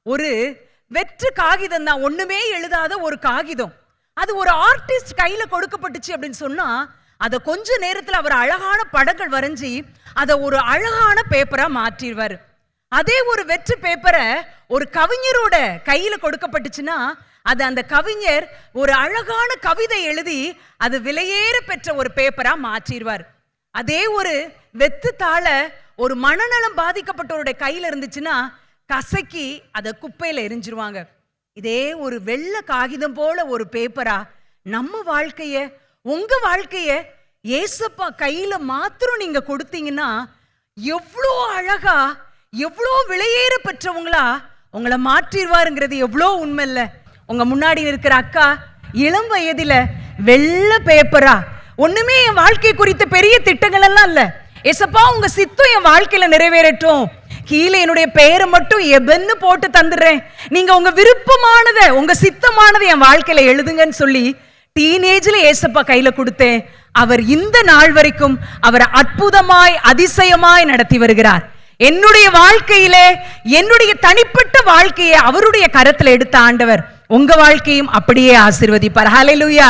ஒரு வெற்று காகிதம் தான், ஒண்ணுமே எழுதாத ஒரு காகிதம். அது ஒரு ஆர்டிஸ்ட் கையில கொடுக்கப்பட்டுச்சு அப்படின்னு சொன்னா அதை கொஞ்ச நேரத்துல அவர் அழகான படங்கள் வரைஞ்சி அதை ஒரு அழகான பேப்பரா மாற்றிடுவார். அதே ஒரு வெற்று பேப்பரை ஒரு கவிஞரோட கையில கொடுக்கப்பட்டுச்சுன்னா அது அந்த கவிஞர் ஒரு அழகான கவிதை எழுதி அது விலையேற பெற்ற ஒரு பேப்பரா மாற்றிடுவார். அதே ஒரு வெத்து தாள ஒரு மனநலம் பாதிக்கப்பட்டவருடைய கையில இருந்துச்சுன்னா கசக்கி அதை குப்பையில எரிஞ்சிருவாங்க. இதே ஒரு வெள்ளை காகிதம் போல ஒரு பேப்பரா நம்ம வாழ்க்கைய, உங்க வாழ்க்கைய ஏசப்பா கையில மாத்திரம் நீங்க கொடுத்தீங்கன்னா எவ்வளோ அழகா, எவ்வளோ விலையேற பெற்றவங்களா உங்களை மாற்றிடுவாருங்கிறது எவ்வளோ உண்மை இல்ல? உங்க முன்னாடி இருக்கிற அக்கா இளம் வயதில வெள்ளை பேப்பரா, ஒண்ணுமே என் வாழ்க்கை குறித்த பெரிய திட்டங்கள் எல்லாம் இல்ல, ஏசப்பா உங்க சித்தம் என் வாழ்க்கையில நிறைவேறட்டும், கீழே என்னுடைய பெயரை மட்டும் எபன்னு போட்டு தந்துடுறேன், நீங்க உங்க விருப்பமானதை, உங்க சித்தமானதை என் வாழ்க்கையில எழுதுங்கன்னு சொல்லி டீனேஜ்ல ஏசப்பா கையில கொடுத்தேன். அவர் இந்த நாள் வரைக்கும் அவர் அற்புதமாய் அதிசயமாய் நடத்தி வருகிறார். என்னுடைய வாழ்க்கையிலே, என்னுடைய தனிப்பட்ட வாழ்க்கையை அவருடைய கரத்துல எடுத்த ஆண்டவர் உங்க வாழ்க்கையும் அப்படியே ஆசீர்வதிப்பார். ஹல்லேலூயா.